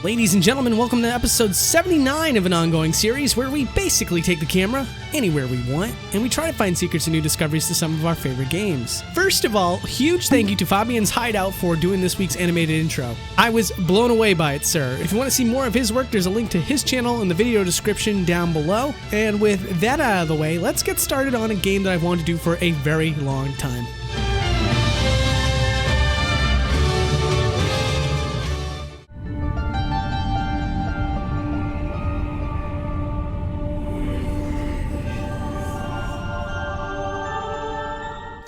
Ladies and gentlemen, welcome to episode 79 of an ongoing series where we basically take the camera anywhere we want and we try to find secrets and new discoveries to some of our favorite games. First of all, huge thank you to Fabian's Hideout for doing this week's animated intro. I was blown away by it, sir. If you want to see more of his work, there's a link to his channel in the video description down below. And with that out of the way, let's get started on a game that I've wanted to do for a very long time.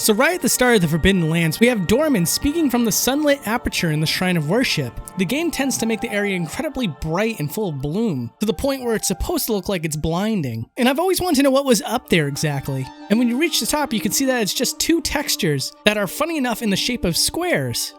So right at the start of the Forbidden Lands, we have Doorman speaking from the sunlit aperture in the Shrine of Worship. The game tends to make the area incredibly bright and full of bloom, to the point where it's supposed to look like it's blinding. And I've always wanted to know what was up there exactly. And when you reach the top, you can see that it's just two textures that are funny enough in the shape of squares.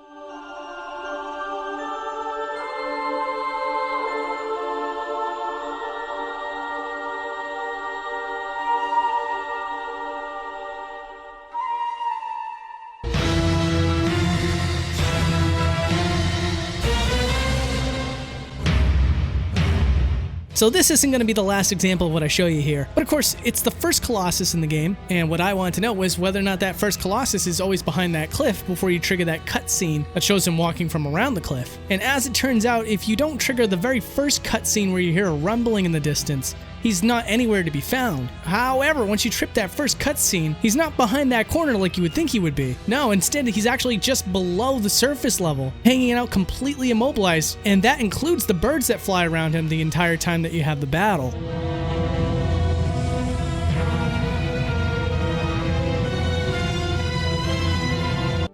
So this isn't going to be the last example of what I show you here, but of course it's the first Colossus in the game, and what I wanted to know was whether or not that first Colossus is always behind that cliff before you trigger that cutscene that shows him walking from around the cliff. And as it turns out, if you don't trigger the very first cutscene where you hear a rumbling in the distance, he's not anywhere to be found. However, once you trip that first cutscene, he's not behind that corner like you would think he would be. No, instead he's actually just below the surface level, hanging out completely immobilized, and that includes the birds that fly around him the entire time that you have the battle.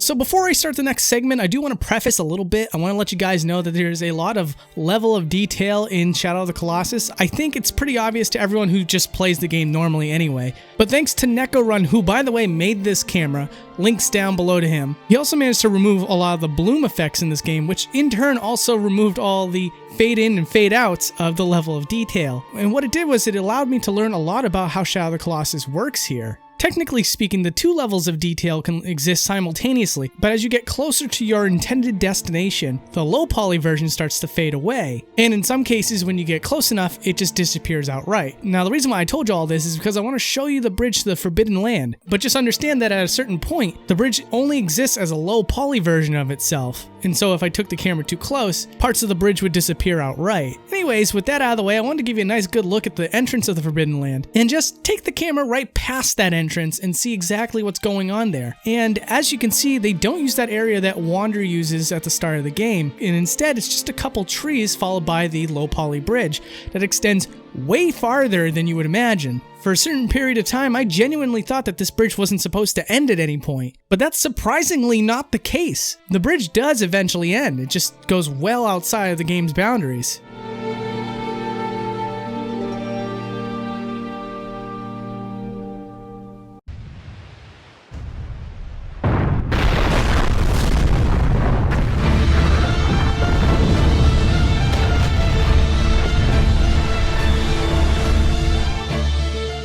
So before I start the next segment, I do want to preface a little bit. I want to let you guys know that there's a lot of level of detail in Shadow of the Colossus. I think it's pretty obvious to everyone who just plays the game normally anyway. But thanks to NekoRun, who by the way made this camera, links down below to him. He also managed to remove a lot of the bloom effects in this game, which in turn also removed all the fade in and fade outs of the level of detail. And what it did was it allowed me to learn a lot about how Shadow of the Colossus works here. Technically speaking, the two levels of detail can exist simultaneously, but as you get closer to your intended destination, the low poly version starts to fade away. And in some cases, when you get close enough, it just disappears outright. Now, the reason why I told you all this is because I want to show you the bridge to the Forbidden Land, but just understand that at a certain point, the bridge only exists as a low poly version of itself. And so if I took the camera too close, parts of the bridge would disappear outright. Anyways, with that out of the way, I wanted to give you a nice good look at the entrance of the Forbidden Land, and just take the camera right past that entrance and see exactly what's going on there. And as you can see, they don't use that area that Wander uses at the start of the game, and instead it's just a couple trees followed by the low poly bridge that extends way farther than you would imagine. For a certain period of time, I genuinely thought that this bridge wasn't supposed to end at any point, but that's surprisingly not the case. The bridge does eventually end, it just goes well outside of the game's boundaries.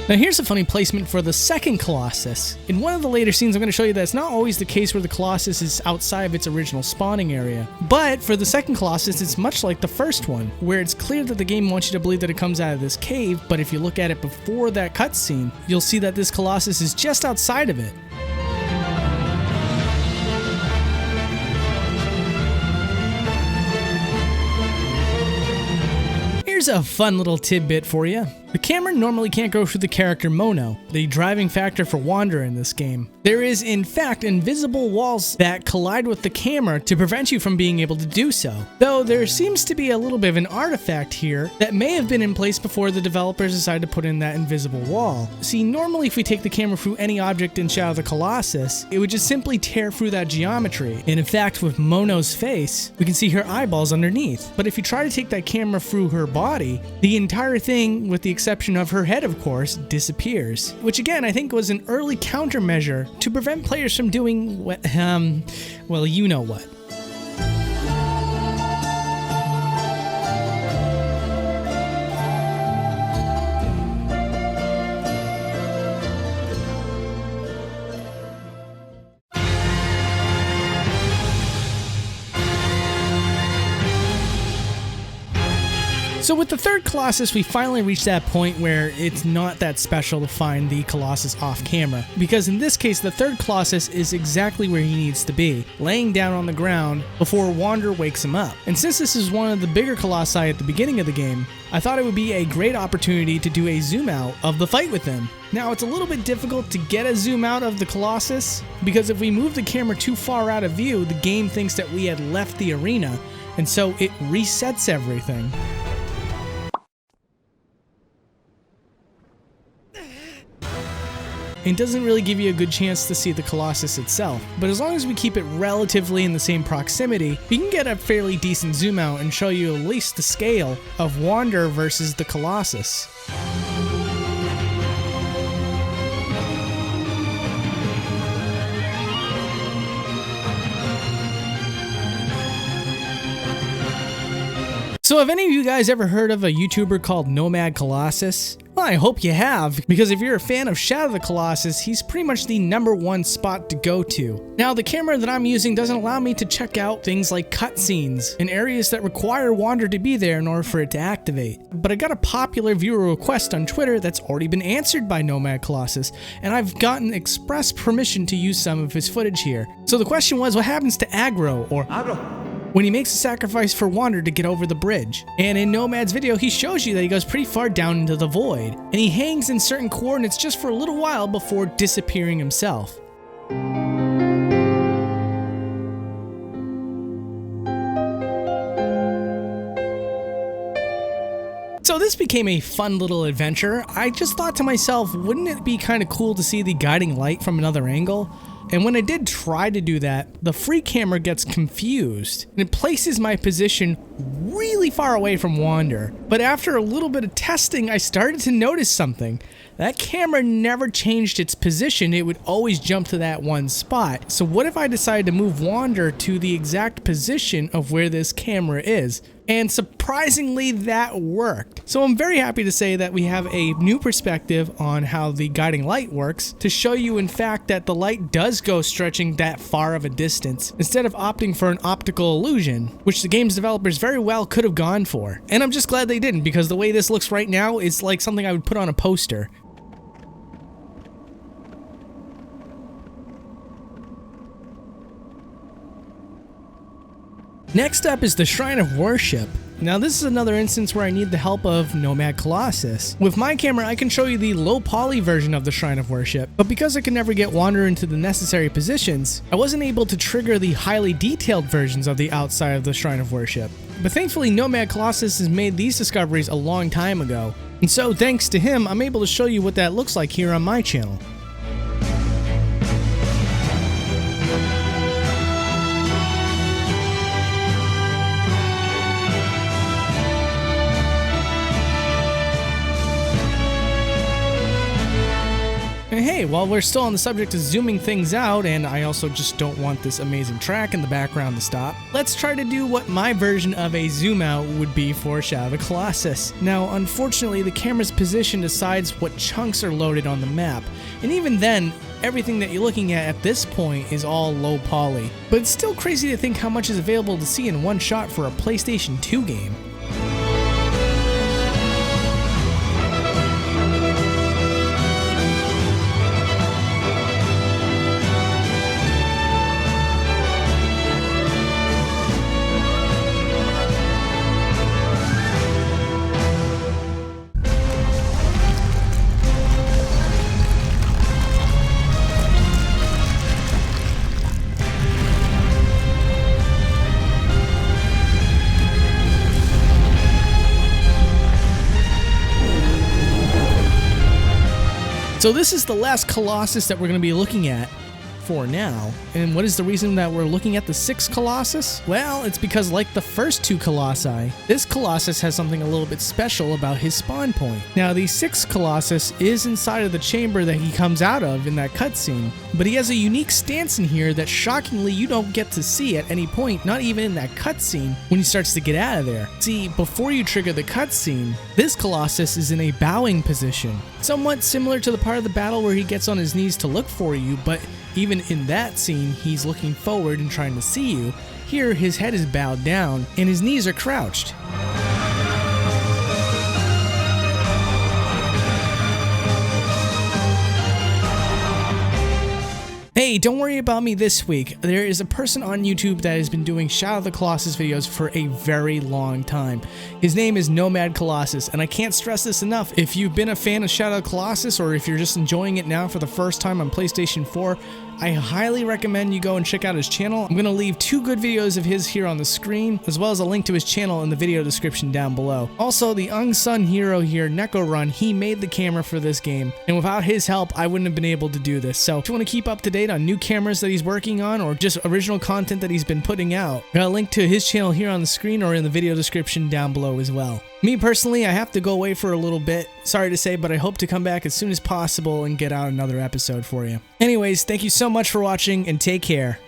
Now here's a funny placement for the second Colossus. In one of the later scenes I'm going to show you that it's not always the case where the Colossus is outside of its original spawning area. But for the second Colossus, it's much like the first one, where it's clear that the game wants you to believe that it comes out of this cave, but if you look at it before that cutscene, you'll see that this Colossus is just outside of it. Here's a fun little tidbit for you. The camera normally can't go through the character Mono, the driving factor for Wander in this game. There is, in fact, invisible walls that collide with the camera to prevent you from being able to do so. Though there seems to be a little bit of an artifact here that may have been in place before the developers decided to put in that invisible wall. See, normally if we take the camera through any object in Shadow of the Colossus, it would just simply tear through that geometry. And in fact, with Mono's face, we can see her eyeballs underneath. But if you try to take that camera through her body, the entire thing, with the exception of her head of course, disappears. Which again, I think was an early countermeasure to prevent players from doing what, well, you know what. So with the third Colossus, we finally reached that point where it's not that special to find the Colossus off camera, because in this case the third Colossus is exactly where he needs to be, laying down on the ground before Wander wakes him up. And since this is one of the bigger Colossi at the beginning of the game, I thought it would be a great opportunity to do a zoom out of the fight with him. Now it's a little bit difficult to get a zoom out of the Colossus, because if we move the camera too far out of view, the game thinks that we had left the arena, and so it resets everything. It doesn't really give you a good chance to see the Colossus itself, but as long as we keep it relatively in the same proximity, we can get a fairly decent zoom out and show you at least the scale of Wander versus the Colossus. So have any of you guys ever heard of a YouTuber called Nomad Colossus? Well, I hope you have, because if you're a fan of Shadow of the Colossus, he's pretty much the #1 spot to go to. Now, the camera that I'm using doesn't allow me to check out things like cutscenes in areas that require Wander to be there in order for it to activate. But I got a popular viewer request on Twitter that's already been answered by Nomad Colossus, and I've gotten express permission to use some of his footage here. So the question was, what happens to Aggro, or when he makes a sacrifice for Wander to get over the bridge? And in Nomad's video, he shows you that he goes pretty far down into the void, and he hangs in certain coordinates just for a little while before disappearing himself. So this became a fun little adventure. I just thought to myself, wouldn't it be kind of cool to see the guiding light from another angle? And when I did try to do that, the free camera gets confused and it places my position really far away from Wander. But after a little bit of testing, I started to notice something. That camera never changed its position, it would always jump to that one spot. So what if I decided to move Wander to the exact position of where this camera is? And surprisingly, that worked. So I'm very happy to say that we have a new perspective on how the guiding light works to show you in fact that the light does go stretching that far of a distance instead of opting for an optical illusion, which the game's developers very well could have gone for. And I'm just glad they didn't, because the way this looks right now is like something I would put on a poster. Next up is the Shrine of Worship. Now this is another instance where I need the help of Nomad Colossus. With my camera I can show you the low poly version of the Shrine of Worship, but because I could never get Wander into the necessary positions, I wasn't able to trigger the highly detailed versions of the outside of the Shrine of Worship. But thankfully Nomad Colossus has made these discoveries a long time ago, and so thanks to him I'm able to show you what that looks like here on my channel. And hey, while we're still on the subject of zooming things out, and I also just don't want this amazing track in the background to stop, let's try to do what my version of a zoom out would be for Shadow of the Colossus. Now, unfortunately, the camera's position decides what chunks are loaded on the map, and even then, everything that you're looking at this point is all low poly. But it's still crazy to think how much is available to see in one shot for a PlayStation 2 game. So this is the last Colossus that we're going to be looking at for now. And what is the reason that we're looking at the Six Colossus? Well, it's because like the first two Colossi, this Colossus has something a little bit special about his spawn point. Now, the Six Colossus is inside of the chamber that he comes out of in that cutscene, but he has a unique stance in here that shockingly you don't get to see at any point, not even in that cutscene when he starts to get out of there. See, before you trigger the cutscene, this Colossus is in a bowing position, somewhat similar to the part of the battle where he gets on his knees to look for you, but even in that scene, he's looking forward and trying to see you. Here, his head is bowed down and his knees are crouched. Hey, don't worry about me this week. There is a person on YouTube that has been doing Shadow of the Colossus videos for a very long time. His name is Nomad Colossus, and I can't stress this enough. If you've been a fan of Shadow of the Colossus, or if you're just enjoying it now for the first time on PlayStation 4, I highly recommend you go and check out his channel. I'm going to leave 2 good videos of his here on the screen, as well as a link to his channel in the video description down below. Also, the unsung hero here, Neko Run, he made the camera for this game, and without his help, I wouldn't have been able to do this. So if you want to keep up to date on new cameras that he's working on, or just original content that he's been putting out, I got a link to his channel here on the screen or in the video description down below as well. Me personally, I have to go away for a little bit. Sorry to say, but I hope to come back as soon as possible and get out another episode for you. Anyways, thank you so much for watching and take care.